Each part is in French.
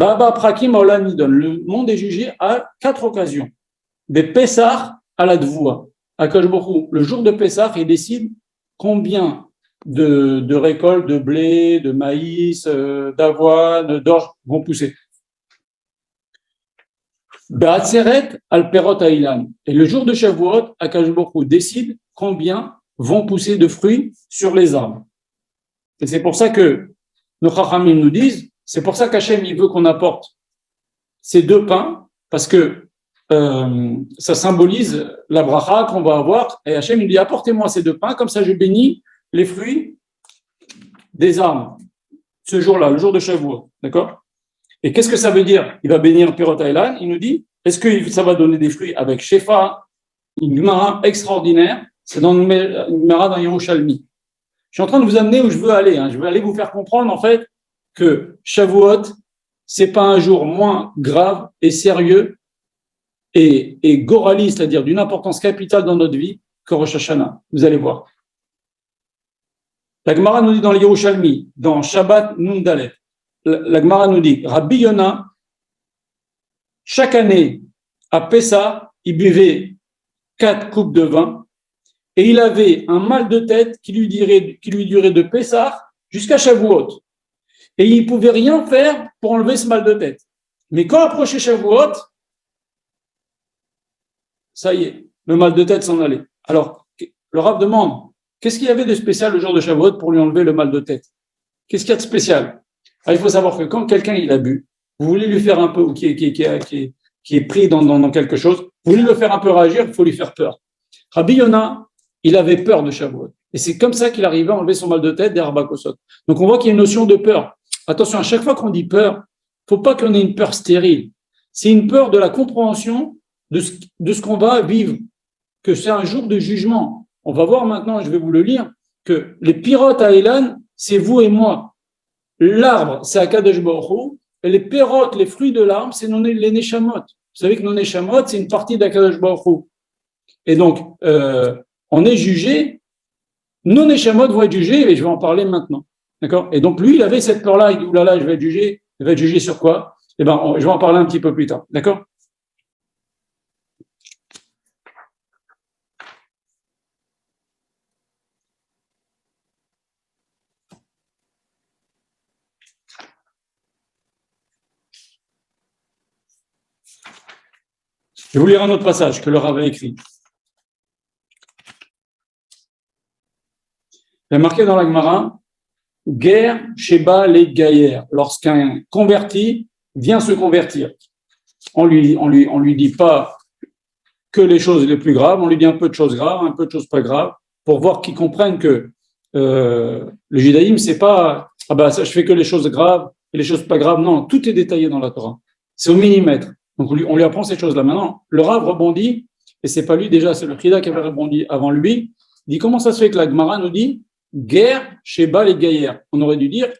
Baba Prakim Olamidon. Le monde est jugé à 4 occasions. Des Pessah à la Dvoua. Akash Borou, le jour de Pessah, il décide combien de récoltes de blé, de maïs, d'avoine, d'orge vont pousser. Ba'atzeret al perot ha'ilan. Et le jour de Shavuot, Akash Borou décide combien vont pousser de fruits sur les arbres. Et c'est pour ça que nos chachamim nous disent, c'est pour ça qu'Hachem il veut qu'on apporte ces 2 pains, parce que ça symbolise la bracha qu'on va avoir. Et Hachem il dit, apportez-moi ces 2 pains, comme ça je bénis les fruits des arbres ce jour-là, le jour de Shavuot. D'accord? Et qu'est-ce que ça veut dire? Il va bénir Pirot Ha'ilan. Il nous dit, est-ce que ça va donner des fruits avec Shefa, une Gemara extraordinaire? C'est dans une Gemara dans Yerushalmi. Je suis en train de vous amener où je veux aller. Je veux aller vous faire comprendre, en fait, que Shavuot, c'est pas un jour moins grave et sérieux et gorali, c'est-à-dire d'une importance capitale dans notre vie, que Rosh Hashanah. Vous allez voir. La Gemara nous dit dans le Yerushalmi, dans Shabbat Nun Dalet, la Gemara nous dit, Rabbi Yona, chaque année, à Pessah, il buvait 4 coupes de vin et il avait un mal de tête qui lui durait de Pessah jusqu'à Shavuot. Et il ne pouvait rien faire pour enlever ce mal de tête. Mais quand approchait Shavuot, ça y est, le mal de tête s'en allait. Alors, le Rav demande, qu'est-ce qu'il y avait de spécial le jour de Shavuot pour lui enlever le mal de tête? Qu'est-ce qu'il y a de spécial? Alors, il faut savoir que quand quelqu'un il a bu, vous voulez lui faire un peu, ou qui est pris dans quelque chose, vous voulez le faire un peu réagir, il faut lui faire peur. Rabbi Yona, il avait peur de Shavuot. Et c'est comme ça qu'il arrivait à enlever son mal de tête des Arba Kosot. Donc on voit qu'il y a une notion de peur. Attention, à chaque fois qu'on dit peur, il ne faut pas qu'on ait une peur stérile. C'est une peur de la compréhension de ce qu'on va vivre, que c'est un jour de jugement. On va voir maintenant, je vais vous le lire, que les pirotes à Elan, c'est vous et moi. L'arbre, c'est Akadosh Baruch Hu, et les pérotes, les fruits de l'arbre, c'est les Neshamot. Vous savez que nos Neshamot, c'est une partie d'Akadosh Baruch Hu. Et donc, on est jugé, nos Neshamot vont être jugés, et je vais en parler maintenant. D'accord? Et donc, lui, il avait cette peur-là, il dit, oulala, je vais être jugé. Il va être jugé sur quoi? Eh ben, je vais en parler un petit peu plus tard. D'accord? Je vais vous lire un autre passage que le Rav a écrit. Il y a marqué dans la Gemara, guerre Sheba les Gaïer, lorsqu'un converti vient se convertir. On lui dit pas que les choses les plus graves, on lui dit un peu de choses graves, un peu de choses pas graves, pour voir qu'ils comprennent que le judaïsme, c'est pas ça, je fais que les choses graves et les choses pas graves. Non, tout est détaillé dans la Torah. C'est au millimètre. Donc on lui apprend ces choses-là. Maintenant, le Rav rebondit, et c'est pas lui déjà, c'est le Chida qui avait rebondi avant lui. Il dit comment ça se fait que la Gemara nous dit guerre Sheba les Gaïer. On aurait dû dire,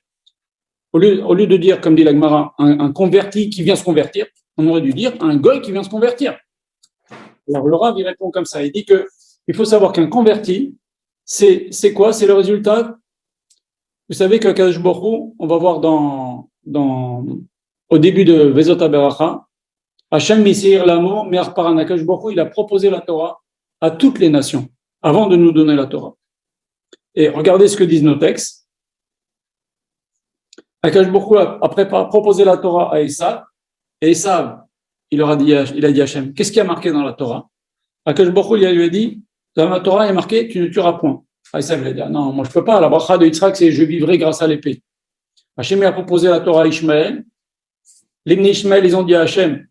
au lieu de dire, comme dit la Gemara, un converti qui vient se convertir, on aurait dû dire un goy qui vient se convertir. Alors le Rav il répond comme ça, il dit que il faut savoir qu'un converti, c'est quoi? C'est le résultat. Vous savez que Kadosh Baruch Hu, on va voir au début de Vezot HaBeracha, Hachem Misir Lamo Me'ar Paran, Kadosh Baruch Hu, il a proposé la Torah à toutes les nations avant de nous donner la Torah. Et regardez ce que disent nos textes. Akash Baruch Hu a proposé la Torah à Esav, et Esav, il a dit Hachem, qu'est-ce qui a marqué dans la Torah? Akash Baruch Hu, il lui a dit, dans la Torah, il y a marqué, tu ne tueras point. Esav, il a dit, non, moi je peux pas, la bracha de Yitzhak, c'est je vivrai grâce à l'épée. Hachem a proposé la Torah à Ishmaël. Les Ishmaël, ils ont dit à Hachem,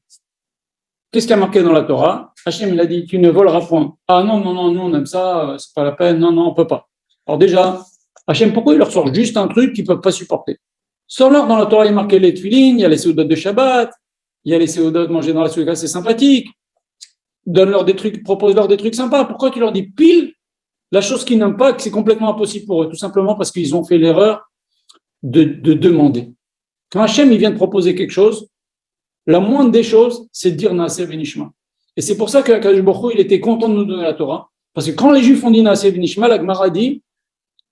qu'est-ce qui a marqué dans la Torah? Hachem, il a dit, tu ne voleras point. Ah non, nous on aime ça, c'est pas la peine, non, on peut pas. Alors déjà, Hachem, pourquoi il leur sort juste un truc qu'ils ne peuvent pas supporter? Sors-leur dans la Torah, il y a marqué les tefilines, il y a les séoudotes de Shabbat, il y a les séoudotes manger dans la souka, c'est sympathique. Donne-leur des trucs, propose-leur des trucs sympas. Pourquoi tu leur dis pile la chose qu'ils n'aiment pas, que c'est complètement impossible pour eux? Tout simplement parce qu'ils ont fait l'erreur de demander. Quand Hachem, il vient de proposer quelque chose, la moindre des choses, c'est de dire Naaseh v'nishma. Et c'est pour ça que Akadosh Baruch Hu, il était content de nous donner la Torah. Parce que quand les Juifs ont dit Naaseh v'nishma, la Gemara dit,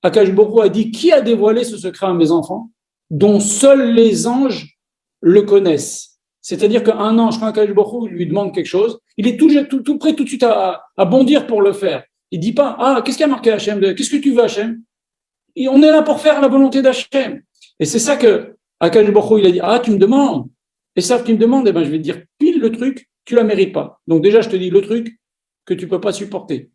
Akadosh Baruch Hu a dit, qui a dévoilé ce secret à mes enfants, dont seuls les anges le connaissent. C'est-à-dire qu'un ange, quand Akadosh Baruch Hu lui demande quelque chose, il est tout prêt tout de suite à bondir pour le faire. Il dit pas, ah, qu'est-ce qu'il y a marqué Hachem? Qu'est-ce que tu veux Hachem? Et on est là pour faire la volonté d'Hachem. Et c'est ça que Akadosh Baruch Hu, il a dit, ah, tu me demandes. Et ça, tu me demandes, eh ben, je vais te dire pile le truc, tu la mérites pas. Donc déjà, je te dis le truc que tu peux pas supporter.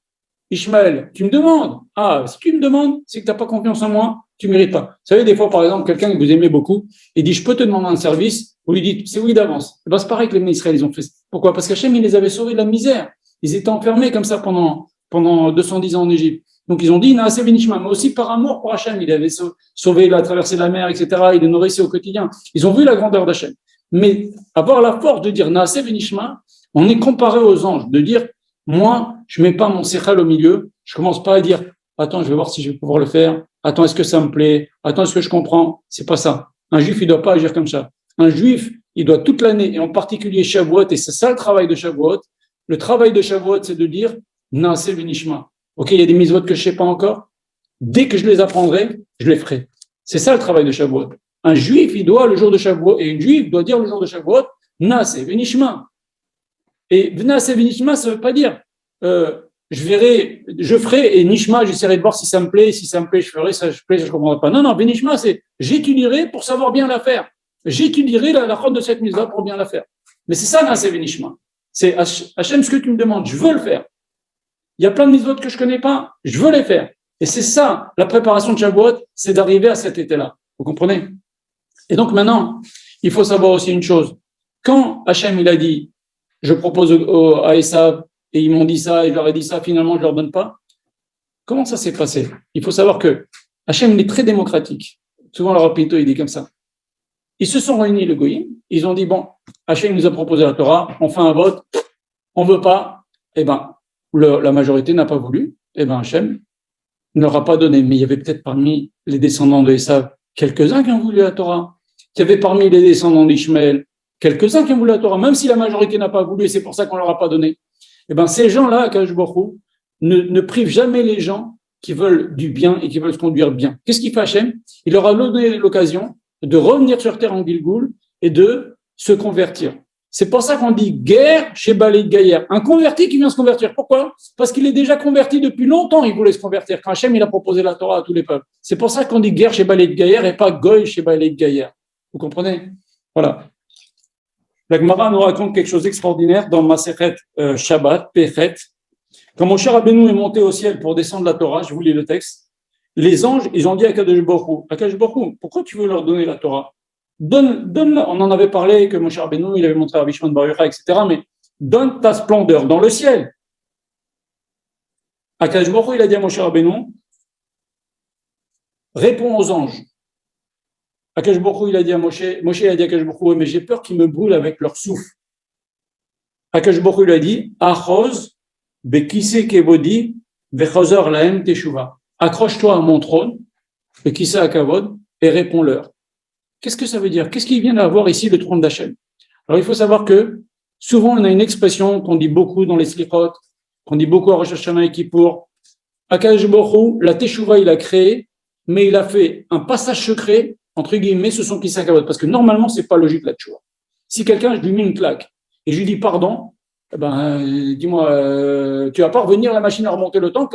Ishmaël, tu me demandes. Ah, si tu me demandes, c'est que tu n'as pas confiance en moi, tu ne mérites pas. Vous savez, des fois, par exemple, quelqu'un que vous aimez beaucoup, il dit, je peux te demander un service, vous lui dites, c'est oui d'avance. Et ben, c'est pareil que les Israël, ils ont fait. Pourquoi? Parce qu'Hachem, il les avait sauvés de la misère. Ils étaient enfermés comme ça pendant 210 ans en Égypte. Donc, ils ont dit, Naaseh Benishma, mais aussi par amour pour Hachem, il avait sauvé la traversée de la mer, etc. Il les nourrissait au quotidien. Ils ont vu la grandeur d'Hachem. Mais avoir la force de dire Naaseh Benishma, on est comparé aux anges, de dire, moi, je mets pas mon séchal au milieu. Je commence pas à dire, attends, je vais voir si je vais pouvoir le faire. Attends, est-ce que ça me plaît? Attends, est-ce que je comprends? C'est pas ça. Un juif, il doit pas agir comme ça. Un juif, il doit toute l'année, et en particulier Shavuot, et c'est ça le travail de Shavuot. Le travail de Shavuot, c'est de dire, Naaseh Benishma. Ok, il y a des mitzvot que je sais pas encore. Dès que je les apprendrai, je les ferai. C'est ça le travail de Shavuot. Un juif, il doit le jour de Shavuot, et une juive doit dire le jour de Shavuot, Naaseh Benishma. Et Naaseh Benishma, ça veut pas dire, je ferai, et Nishma, j'essaierai de voir si ça me plaît, je ferai, ça je plaît, je comprendrai pas. Non, Benishma, c'est, j'étudierai pour savoir bien la faire. J'étudierai la chôte de cette mise-là pour bien la faire. Mais c'est ça, Naaseh Benishma. C'est, Hachem, ce que tu me demandes, je veux le faire. Il y a plein de mitzvot que je connais pas, je veux les faire. Et c'est ça, la préparation de Shavuot, c'est d'arriver à cet état-là. Vous comprenez? Et donc maintenant, il faut savoir aussi une chose. Quand Hachem, il a dit, je propose à Esav, et ils m'ont dit ça, et je leur ai dit ça, finalement, je leur donne pas. Comment ça s'est passé? Il faut savoir que Hachem, il est très démocratique. Souvent, le Rapito, il dit comme ça. Ils se sont réunis, le Goïm, ils ont dit, bon, Hachem nous a proposé la Torah, on fait un vote, on veut pas, eh ben, la majorité n'a pas voulu, eh ben, Hachem ne leur a pas donné. Mais il y avait peut-être parmi les descendants de Esav quelques-uns qui ont voulu la Torah. Il y avait parmi les descendants d'Ishmaël quelques-uns qui ont voulu la Torah, même si la majorité n'a pas voulu, et c'est pour ça qu'on leur a pas donné. Eh ben, ces gens-là, Akadosh Baruch Hu, ne privent jamais les gens qui veulent du bien et qui veulent se conduire bien. Qu'est-ce qu'il fait Hachem? Il leur a donné l'occasion de revenir sur terre en Gilgoul et de se convertir. C'est pour ça qu'on dit guerre chez Balé de Gaïère. Un converti qui vient se convertir. Pourquoi? Parce qu'il est déjà converti depuis longtemps, il voulait se convertir. Quand Hachem, il a proposé la Torah à tous les peuples. C'est pour ça qu'on dit guerre chez Balé de Gaïère et pas Goy chez Balé de Gaïère. Vous comprenez? Voilà. La Gemara nous raconte quelque chose d'extraordinaire dans Masechet Shabbat, Pechet. Quand Moshe Rabbeinu est monté au ciel pour descendre la Torah, je vous lis le texte, les anges, ils ont dit à Kadosh Baruch Hu, pourquoi tu veux leur donner la Torah? Donne-la. On en avait parlé que Moshe Rabbeinu, il avait montré à Rishon Bar Yochai, etc. Mais donne ta splendeur dans le ciel. Akadosh Baruch Hu, il a dit à Moshe Rabbeinu, réponds aux anges. Akadosh Baruch Hu, il a dit à Moshe, il a dit à Akadosh Baruch Hu, mais j'ai peur qu'ils me brûlent avec leur souffle. Akadosh Baruch Hu, il a dit, Achoz, bekise kevodi, vechazor lahem teshuva. Accroche-toi à mon trône, bekise akavod, et réponds-leur. Qu'est-ce que ça veut dire? Qu'est-ce qu'il vient d'avoir ici, le trône d'Hachem? Alors, il faut savoir que souvent, on a une expression qu'on dit beaucoup dans les slichot, qu'on dit beaucoup à Rosh Hashanah et Kippour. Akadosh Baruch Hu, la teshuva, il a créé, mais il a fait un passage secret, entre guillemets, ce sont kisakavot, parce que normalement, c'est pas logique la teshuva. Si quelqu'un, je lui mets une claque, et je lui dis pardon, eh ben, dis-moi, tu vas pas revenir, la machine à remonter le temps,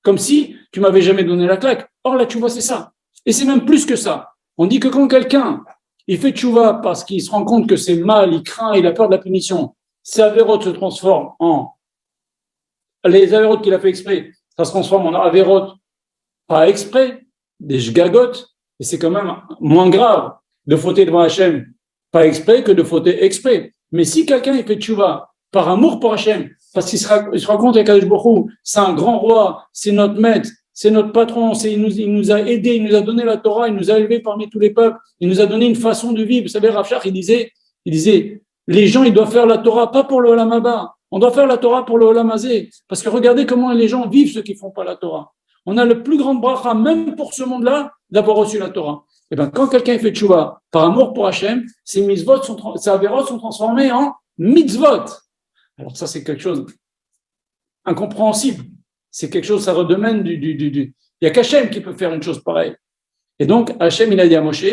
comme si tu m'avais jamais donné la claque. Or, la teshuva, c'est ça. Et c'est même plus que ça. On dit que quand quelqu'un, il fait teshuva parce qu'il se rend compte que c'est mal, il craint, il a peur de la punition, ses avérotes se transforment les avérotes qu'il a fait exprès, ça se transforme en avérotes pas exprès, des shgagot, et c'est quand même moins grave de fauter devant Hachem pas exprès que de fauter exprès. Mais si quelqu'un il fait teshuva par amour pour Hachem, parce qu'il se rend compte avec Akadosh Baruch Hu, c'est un grand roi, c'est notre maître, c'est notre patron, il nous a aidés, il nous a donné la Torah, il nous a élevés parmi tous les peuples, il nous a donné une façon de vivre. Vous savez, Rav Shach, il disait, les gens, ils doivent faire la Torah, pas pour le Olam Haba. On doit faire la Torah pour le Olam Hazé. Parce que regardez comment les gens vivent, ceux qui font pas la Torah. On a le plus grand bracha, même pour ce monde-là, d'avoir reçu la Torah. Et ben, quand quelqu'un fait teshuva par amour pour Hachem, ses mitzvot ses avérotes sont transformées en mitzvot. Alors ça, c'est quelque chose incompréhensible. C'est quelque chose, ça redemène il y a qu'Hachem qui peut faire une chose pareille. Et donc, Hachem, il a dit à Moshe,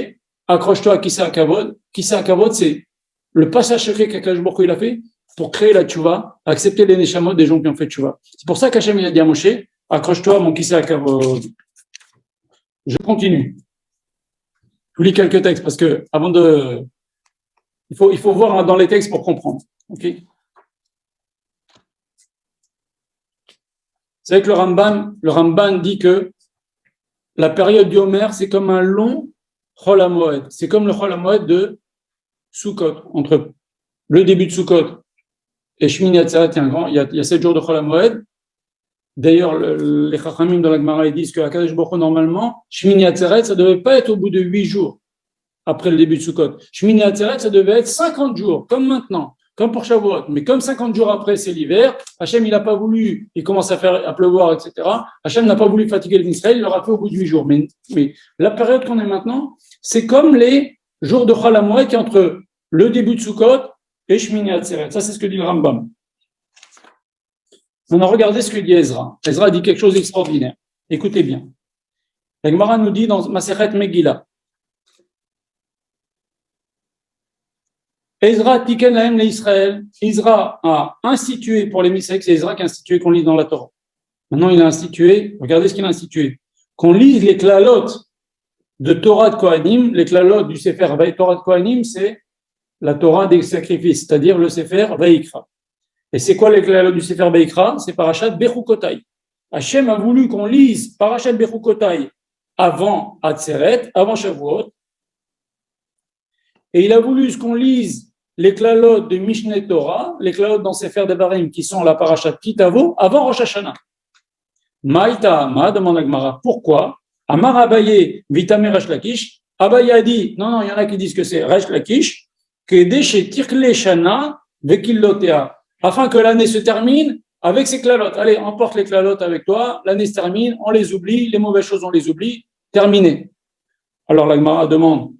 accroche-toi à Kissa Kavod. Kissa Kavod, c'est le passage secret qu'Akadosh Baruch Hu il a fait pour créer la tchouva, accepter les neshamot des gens qui ont fait tchouva. C'est pour ça qu'Hachem il a dit à Moshe, accroche-toi à mon Kissa Kavod. Je continue. Je lis quelques textes parce que avant de, il faut voir dans les textes pour comprendre. Ok. C'est vrai que le Ramban dit que la période du Homer, c'est comme un long Chol HaMoed. C'est comme le Chol HaMoed de Sukkot. Entre le début de Sukkot et Shmini Atzeret, il y a 7 jours de Chol HaMoed. D'ailleurs, les Chachamim dans la Gemara ils disent que Akadosh Baruch Hu, normalement, Shmini Atzeret, ça ne devait pas être au bout de 8 jours après le début de Sukkot. Shmini Atzeret, ça devait être 50 jours, comme maintenant, comme pour Shavuot. Mais comme 50 jours après, c'est l'hiver, Hachem, il n'a pas voulu, il commence à pleuvoir, etc. Hachem n'a pas voulu fatiguer les Israël, il l'aura fait au bout de 8 jours. Mais la période qu'on est maintenant, c'est comme les jours de Chol HaMoed qui est entre le début de Sukkot et Shmini Atzeret. Ça, c'est ce que dit le Rambam. On a regardé ce que dit Ezra. Ezra dit quelque chose d'extraordinaire. Écoutez bien. La Gemara nous dit dans Masechet Megillah, Ezra tiken lahem l'Israël. Ezra a institué pour les Mishraïm, c'est Ezra qui a institué qu'on lit dans la Torah. Maintenant, il a institué, regardez ce qu'il a institué, qu'on lise les klalot de Torah de Kohanim, les klalot du Sefer Torah de Kohanim, c'est la Torah des sacrifices, c'est-à-dire le Sefer Vayikra. Et c'est quoi les klalot du Sefer Vayikra? C'est Parashat Bechukotai. Hachem a voulu qu'on lise Parashat Bechukotai avant Atzeret, avant Shavuot, et il a voulu qu'on lise les klalot de Mishneh Torah, les klalot dans Sefer Devarim qui sont la Parashat Kitavo, avant Rosh Hashanah. Maïta Ama, demande la Gemara, pourquoi? Amar Abaye, Vitame Resh Lakish. Abaye a dit, non, il y en a qui disent que c'est Resh Lakish, que Deshe Tirkle Shana Vekillotea, afin que l'année se termine avec ces klalot. Allez, emporte les klalot avec toi, l'année se termine, on les oublie, les mauvaises choses on les oublie, terminé. Alors la Gemara demande,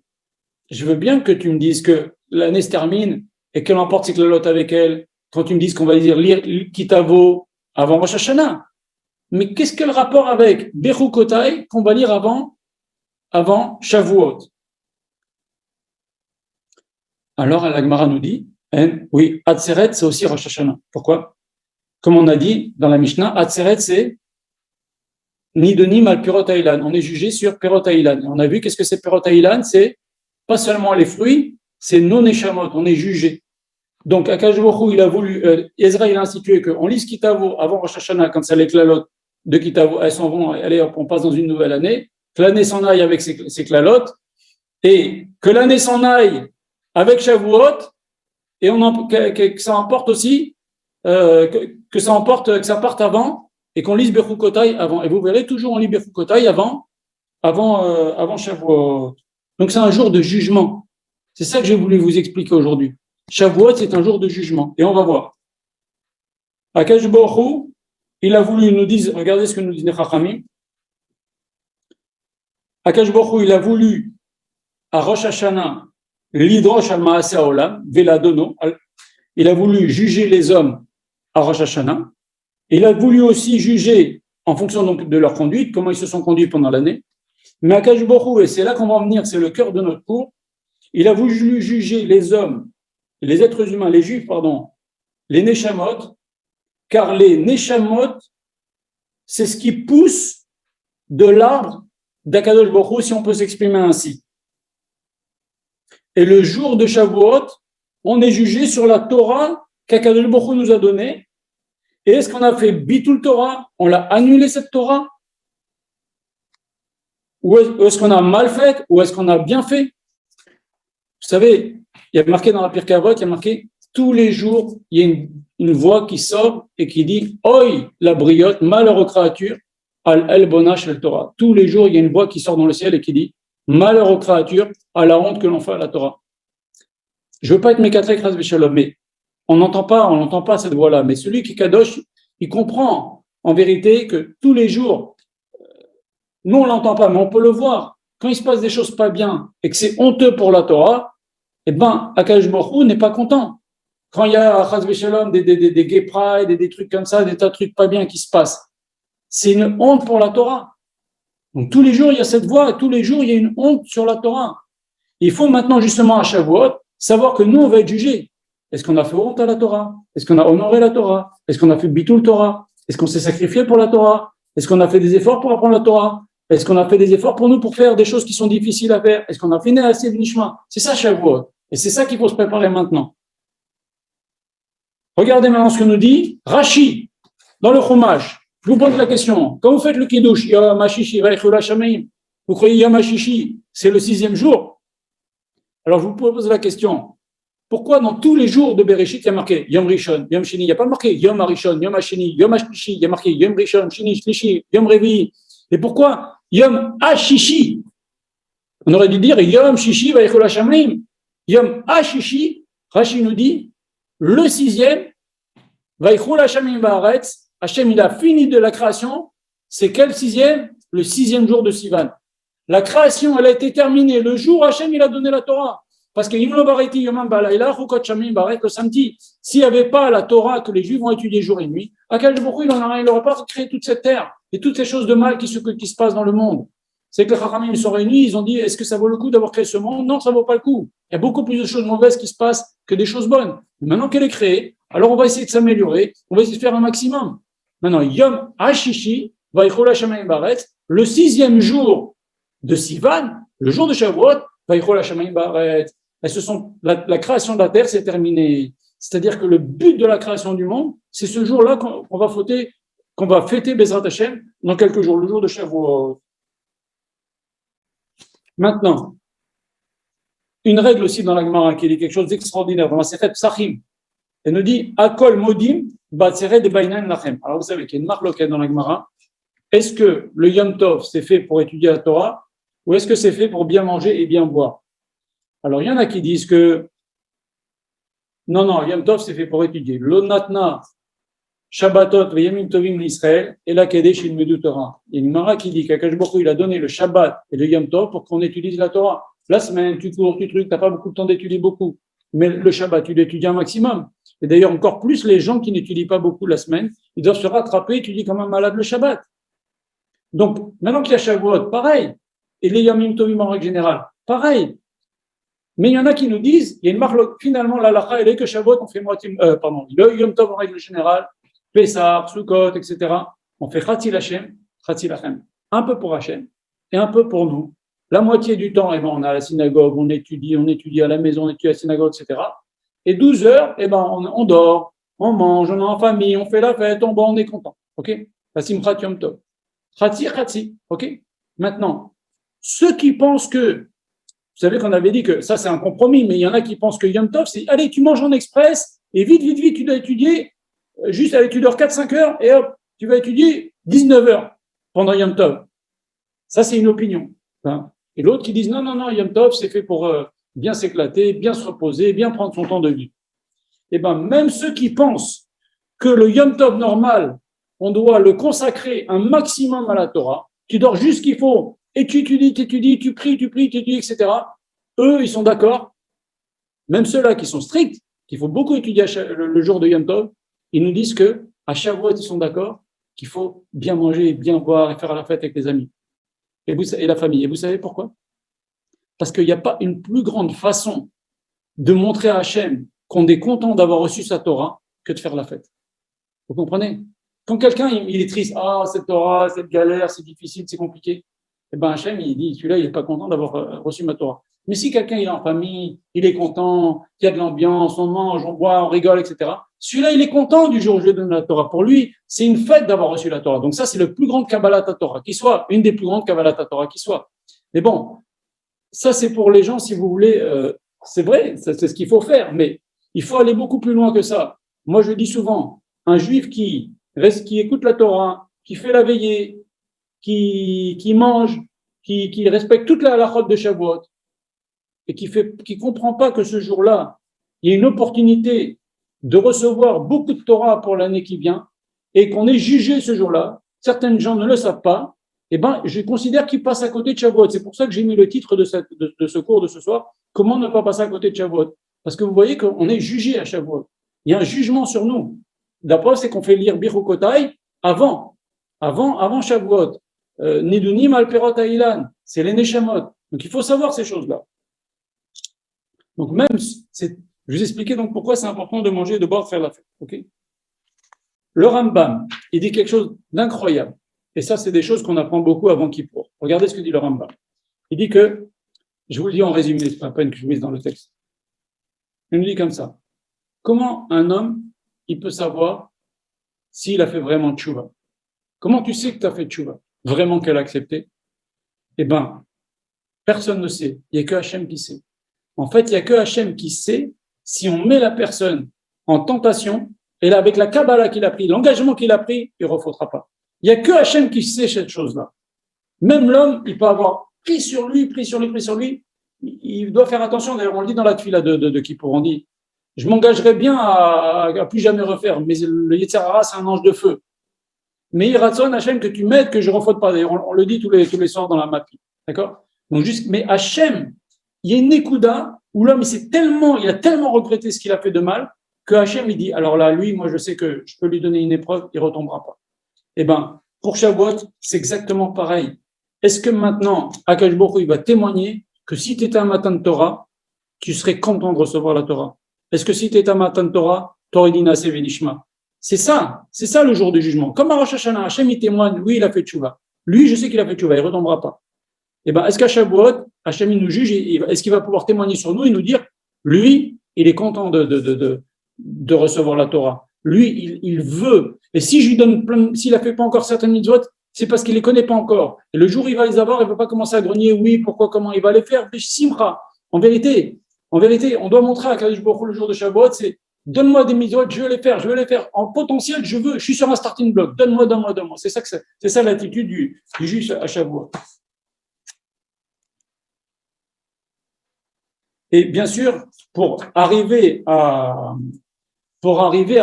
je veux bien que tu me dises que l'année se termine et qu'elle emporte ses klalot avec elle, quand tu me dises qu'on va lire Kitavo avant Rosh Hashanah. Mais qu'est-ce que le rapport avec Bechukotai qu'on va lire avant Shavuot? Alors la Gemara nous dit, oui, Atzeret c'est aussi Rosh Hashanah. Pourquoi? Comme on a dit dans la Mishnah, Atzeret c'est Nidonim al Pirot Ha'ilan. On est jugé sur Pirot Ha'ilan. On a vu qu'est-ce que c'est Pirot Ha'ilan? C'est pas seulement les fruits, c'est non neshamot, on est jugé. Donc, Akadosh Baruch Hu, il a voulu, Ezra, il a institué qu'on lise Kitavo avant Rosh Hashanah, quand ça les klalot de Kitavo, elles s'en vont, allez hop, on passe dans une nouvelle année, que l'année s'en aille avec ses klalot, et que l'année s'en aille avec Shavuot, et que ça emporte aussi, que ça parte avant, et qu'on lise Bechukotai avant. Et vous verrez, toujours on lit Bechukotai avant Shavuot. Donc, c'est un jour de jugement. C'est ça que j'ai voulu vous expliquer aujourd'hui. Shavuot, c'est un jour de jugement. Et on va voir. Akadosh Baruch Hu, il a voulu nous dire, regardez ce que nous dit les Chachamim. Akadosh Baruch Hu, il a voulu, à Rosh Hashanah, l'idrosh al Maaseh Haolam, Veladono, il a voulu juger les hommes à Rosh Hashanah. Il a voulu aussi juger, en fonction donc de leur conduite, comment ils se sont conduits pendant l'année. Mais Akadosh Baruch Hu, et c'est là qu'on va en venir, c'est le cœur de notre cours, il a voulu juger les hommes, les êtres humains, les juifs, les neshamot, car les neshamot, c'est ce qui pousse de l'arbre d'Akadosh Baruch Hu, si on peut s'exprimer ainsi. Et le jour de Shavuot, on est jugé sur la Torah qu'Akadosh Baruch Hu nous a donnée. Et est-ce qu'on a fait bitul Torah? On l'a annulé cette Torah? Ou est-ce qu'on a mal fait? Ou est-ce qu'on a bien fait? Vous savez, il y a marqué dans la Pirkei Avot, il y a marqué tous les jours, il y a une voix qui sort et qui dit Oi, la briotte, malheur aux créatures, al elbona shel Torah. Tous les jours, il y a une voix qui sort dans le ciel et qui dit malheur aux créatures, à la honte que l'on fait à la Torah. Je ne veux pas être mécatré, Chas v'Shalom, mais on n'entend pas cette voix-là. Mais celui qui kadosh, il comprend en vérité que tous les jours, nous on l'entend pas, mais on peut le voir. Quand il se passe des choses pas bien et que c'est honteux pour la Torah, eh ben, Akadosh Baruch Hu n'est pas content. Quand il y a, Chas v'Shalom, des gay pride, des trucs comme ça, des tas de trucs pas bien qui se passent, c'est une honte pour la Torah. Donc, tous les jours, il y a cette voix, et tous les jours, il y a une honte sur la Torah. Il faut maintenant, justement, à Shavuot, savoir que nous, on va être jugés. Est-ce qu'on a fait honte à la Torah? Est-ce qu'on a honoré la Torah? Est-ce qu'on a fait bitul Torah? Est-ce qu'on s'est sacrifié pour la Torah? Est-ce qu'on a fait des efforts pour apprendre la Torah? Est-ce qu'on a fait des efforts pour nous pour faire des choses qui sont difficiles à faire? Est-ce qu'on a fait assez de Nishma? C'est ça, Shavuot. Et c'est ça qu'il faut se préparer maintenant. Regardez maintenant ce que nous dit Rashi dans le Chumash. Je vous pose la question. Quand vous faites le Kiddush, Yom HaShishi, vous croyez Yom HaShishi, c'est le 6e jour? Alors je vous pose la question. Pourquoi dans tous les jours de Bereshit, il y a marqué Yom Rishon, Yom Shini? Il n'y a pas marqué Yom HaRishon, Yom HaShini, Yom HaShlishi. Il y a marqué Yom Rishon, Shini, Shlishi, Yom Revi. Et pourquoi Yom HaShishi? On aurait dû dire Yom Shishi Vayechol HaShamayim. Yom HaShishi, Rashi nous dit, le 6e, Vayechol HaShamayim Ba'aretz, Hachem il a fini de la création. C'est quel 6e? Le 6e jour de Sivan. La création, elle a été terminée le jour où Hachem il a donné la Torah. Parce que le samedi, s'il n'y avait pas la Torah que les Juifs vont étudier jour et nuit, Akadosh Baruch Hu, il n'aurait pas créé toute cette terre et toutes ces choses de mal qui se passent dans le monde. C'est que les Chachamim ils sont réunis, ils ont dit est-ce que ça vaut le coup d'avoir créé ce monde? Non, ça ne vaut pas le coup. Il y a beaucoup plus de choses mauvaises qui se passent que des choses bonnes. Mais maintenant qu'elle est créée, alors on va essayer de s'améliorer, on va essayer de faire un maximum. Maintenant, Yom HaShishi, Vayechol HaShamayim Ba'aretz, le 6e jour de Sivan, le jour de Shavuot, Vayechol HaShamayim Ba'aretz. La création de la terre, c'est terminé. C'est-à-dire que le but de la création du monde, c'est ce jour-là qu'on va fêter Bezrat Hashem dans quelques jours, le jour de Shavuot. Maintenant, une règle aussi dans la Gemara qui est quelque chose d'extraordinaire dans la Sechet Psachim. Elle nous dit Akol Modim Batseret de Bainan Lachem. Alors vous savez qu'il y a une marque dans la Gemara. Est-ce que le Yom Tov c'est fait pour étudier la Torah ou est-ce que c'est fait pour bien manger et bien boire? Alors, il y en a qui disent que non, Yom Tov, c'est fait pour étudier. L'Onatna, Shabbatot, Yamim Tovim l'Israël, et la Kedesh Ilmedu Torah. Il y a une Mara qui dit qu'Akadosh Baruch Hu, il a donné le Shabbat et le Yom Tov pour qu'on étudie la Torah. La semaine, tu cours, tu trucs, t'as pas beaucoup de temps d'étudier beaucoup. Mais le Shabbat, tu l'étudies un maximum. Et d'ailleurs, encore plus, les gens qui n'étudient pas beaucoup la semaine, ils doivent se rattraper, étudier comme un malade le Shabbat. Donc, maintenant qu'il y a Shavuot, pareil. Et les Yamim Tovim en règle générale, pareil. Mais il y en a qui nous disent, il y a une marque, finalement, la halakha, elle est que Shavuot, on fait le Yom Tov en règle générale, Pessah, Sukkot, etc. On fait Chatzil Hashem, Chatzil Lachem. Un peu pour Hashem et un peu pour nous. La moitié du temps, on est à la synagogue, on étudie à la maison, on étudie à la synagogue, etc. Et 12 heures, on dort, on mange, on est en famille, on fait la fête, on est content. Ok? La Simchat Yom Tov. Chatzi. Ok? Maintenant, ceux qui pensent que vous savez qu'on avait dit que ça, c'est un compromis, mais il y en a qui pensent que Yom Tov, c'est allez, tu manges en express et vite, tu dois étudier. Juste, allez, tu dors 4-5 heures et hop, tu vas étudier 19 heures pendant Yom Tov. Ça, c'est une opinion. Et l'autre qui dit non, Yom Tov, c'est fait pour bien s'éclater, bien se reposer, bien prendre son temps de vie. Eh bien, même ceux qui pensent que le Yom Tov normal, on doit le consacrer un maximum à la Torah, tu dors juste ce qu'il faut, et tu étudies, tu pries, etc. Eux, ils sont d'accord. Même ceux-là qui sont stricts, qu'il faut beaucoup étudier le jour de Yom Tov, ils nous disent que à Shavuot, ils sont d'accord qu'il faut bien manger, bien boire et faire la fête avec les amis et la famille. Et vous savez pourquoi? Parce qu'il n'y a pas une plus grande façon de montrer à Hachem qu'on est content d'avoir reçu sa Torah que de faire la fête. Vous comprenez? Quand quelqu'un il est triste, cette Torah, cette galère, c'est difficile, c'est compliqué. Eh ben Hachem, il dit, celui-là, il n'est pas content d'avoir reçu ma Torah. Mais si quelqu'un il est en famille, il est content, il y a de l'ambiance, on mange, on boit, on rigole, etc. Celui-là, il est content du jour où je lui donne la Torah. Pour lui, c'est une fête d'avoir reçu la Torah. Donc ça, c'est le plus grand Kabbalat Torah qui soit, une des plus grandes Kabbalat Torah qui soit. Mais bon, ça c'est pour les gens, si vous voulez, c'est vrai, c'est ce qu'il faut faire, mais il faut aller beaucoup plus loin que ça. Moi, je dis souvent, un juif qui écoute la Torah, qui fait la veillée, qui mange, qui respecte toute la halachot de Shavuot, et qui comprend pas que ce jour-là, il y a une opportunité de recevoir beaucoup de Torah pour l'année qui vient, et qu'on est jugé ce jour-là, certains gens ne le savent pas, eh ben, je considère qu'ils passent à côté de Shavuot. C'est pour ça que j'ai mis le titre de ce cours de ce soir, comment ne pas passer à côté de Shavuot. Parce que vous voyez qu'on est jugé à Shavuot. Il y a un jugement sur nous. D'abord, c'est qu'on fait lire Birukotai avant Shavuot. Nidunim al perot ha'ilan, c'est les Neshamot. Donc il faut savoir ces choses-là. Donc même, je vais vous expliquer donc pourquoi c'est important de manger, de boire, de faire la fête. Okay, le Rambam, il dit quelque chose d'incroyable. Et ça, c'est des choses qu'on apprend beaucoup avant Kippour. Regardez ce que dit le Rambam. Il dit que, je vous le dis en résumé, c'est pas la peine que je vous lise dans le texte. Il nous dit comme ça. Comment un homme, il peut savoir s'il a fait vraiment tchouva? Comment tu sais que tu as fait tchouva? Vraiment qu'elle a accepté? Eh ben, personne ne sait. Il n'y a que Hachem qui sait. En fait, il n'y a que Hachem qui sait si on met la personne en tentation, et là, avec la Kabbalah qu'il a pris, l'engagement qu'il a pris, il ne refautera pas. Il n'y a que Hachem qui sait cette chose-là. Même l'homme, il peut avoir pris sur lui. Il doit faire attention. D'ailleurs, on le dit dans la tefila de Kippour. On dit, je m'engagerai bien à plus jamais refaire. Mais le Yetzer Hara, c'est un ange de feu. Mais il ratsonne Hachem que tu m'aides, que je ne refaute pas. D'ailleurs, on le dit tous les soirs dans la mapi. D'accord? Donc mais Hachem, il y a une Nekuda où l'homme, il a tellement regretté ce qu'il a fait de mal, que Hachem, il dit, alors là, lui, moi, je sais que je peux lui donner une épreuve, il ne retombera pas. Eh ben, pour Shavuot, c'est exactement pareil. Est-ce que maintenant, Akash Baruch Hu, il va témoigner que si tu étais un matin de Torah, tu serais content de recevoir la Torah? Est-ce que si tu étais un matin de Torah, tu aurais dit Naaseh V'Nishma? C'est ça le jour du jugement. Comme à Rosh Hashanah, Hachem, il témoigne, oui, il a fait tchouva. Lui, je sais qu'il a fait tchouva, il ne retombera pas. Eh ben, est-ce qu'à Shavuot, Hachem, il nous juge, est-ce qu'il va pouvoir témoigner sur nous et nous dire, lui, il est content de recevoir la Torah. Lui, il veut. Et si je lui donne s'il a fait pas encore certaines mitzvot, c'est parce qu'il les connaît pas encore. Et le jour où il va les avoir, il va pas commencer à grogner, oui, pourquoi, comment il va les faire. Simcha. En vérité, on doit montrer à Kadosh Baruch Hu le jour de Shavuot, c'est donne-moi des mitzvot, je veux les faire. En potentiel, je suis sur un starting block. Donne-moi. C'est ça l'attitude du juge à Shavuot. Et bien sûr, pour arriver à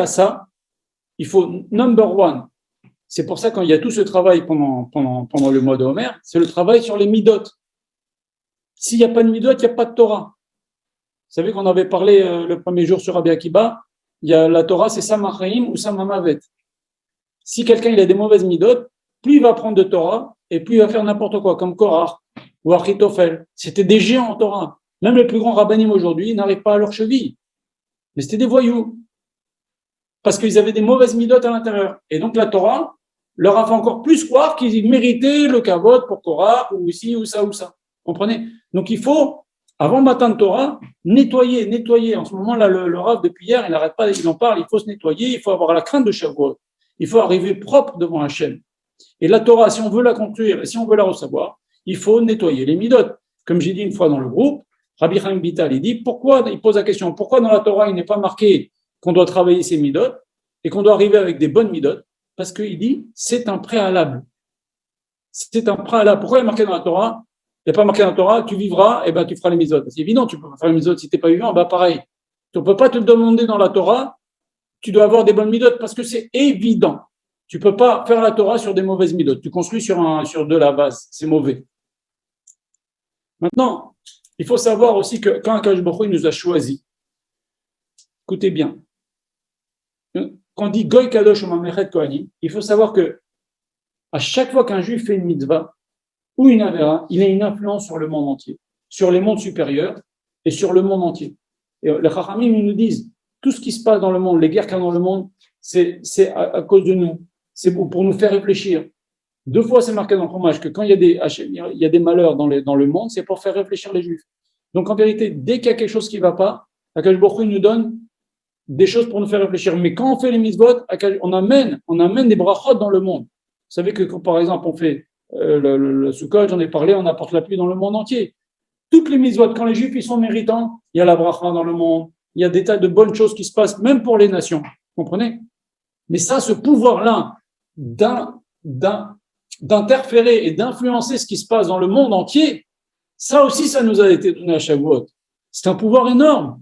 ça, il faut number one. C'est pour ça quand il y a tout ce travail pendant le mois de Homer, c'est le travail sur les midot. S'il n'y a pas de midot, il n'y a pas de Torah. Vous savez qu'on avait parlé le premier jour sur Rabbi Akiba, il y a la Torah, c'est Samachraim ou Samamavet. Si quelqu'un il a des mauvaises midot, plus il va prendre de Torah et plus il va faire n'importe quoi, comme Korach ou Achitophel. C'était des géants en Torah. Même les plus grands rabbinim aujourd'hui n'arrivent pas à leur cheville. Mais c'était des voyous. Parce qu'ils avaient des mauvaises midotes à l'intérieur. Et donc la Torah leur a fait encore plus croire qu'ils méritaient le kavod pour Korach, ou ici, ou ça. Comprenez? Donc il faut, avant le matin de Torah, nettoyer. En ce moment, là, le Rav, depuis hier, il n'arrête pas, il en parle, il faut se nettoyer, il faut avoir la crainte de Shavuot. Il faut arriver propre devant Hachem. Et la Torah, si on veut la conclure, et si on veut la recevoir, il faut nettoyer les midotes. Comme j'ai dit une fois dans le groupe, Rabbi Chaim Vital, il pose la question, pourquoi dans la Torah, il n'est pas marqué qu'on doit travailler ses midot et qu'on doit arriver avec des bonnes midot? Parce qu'il dit, c'est un préalable. Pourquoi il est marqué dans la Torah? Il n'est pas marqué dans la Torah, tu vivras, et ben tu feras les midot. C'est évident, tu peux pas faire les midot si tu n'es pas vivant, pareil. Tu ne peux pas te demander dans la Torah, tu dois avoir des bonnes midot, parce que c'est évident. Tu ne peux pas faire la Torah sur des mauvaises midot. Tu construis sur de la base, c'est mauvais. Maintenant, il faut savoir aussi que quand Akash Baruch Hu nous a choisis, écoutez bien, quand on dit Goy Kadosh ou Mamechet Kohanim, il faut savoir que à chaque fois qu'un juif fait une mitzvah ou une avera, il a une influence sur le monde entier, sur les mondes supérieurs et sur le monde entier. Et les Chachamim, ils nous disent, tout ce qui se passe dans le monde, les guerres qu'il y a dans le monde, c'est à cause de nous, c'est pour nous faire réfléchir. 2 fois, c'est marqué dans le Chumash que quand il y a des malheurs dans le monde, c'est pour faire réfléchir les Juifs. Donc, en vérité, dès qu'il y a quelque chose qui ne va pas, Akash Baruch Hu nous donne des choses pour nous faire réfléchir. Mais quand on fait les mitzvot, on amène des brachot dans le monde. Vous savez que quand, par exemple, on fait le Sukkot, j'en ai parlé, on apporte la pluie dans le monde entier. Toutes les mitzvot, quand les Juifs ils sont méritants, il y a la bracha dans le monde, il y a des tas de bonnes choses qui se passent, même pour les nations. Vous comprenez? Mais ça, ce pouvoir-là d'interférer et d'influencer ce qui se passe dans le monde entier, ça aussi, ça nous a été donné à Shavuot. C'est un pouvoir énorme.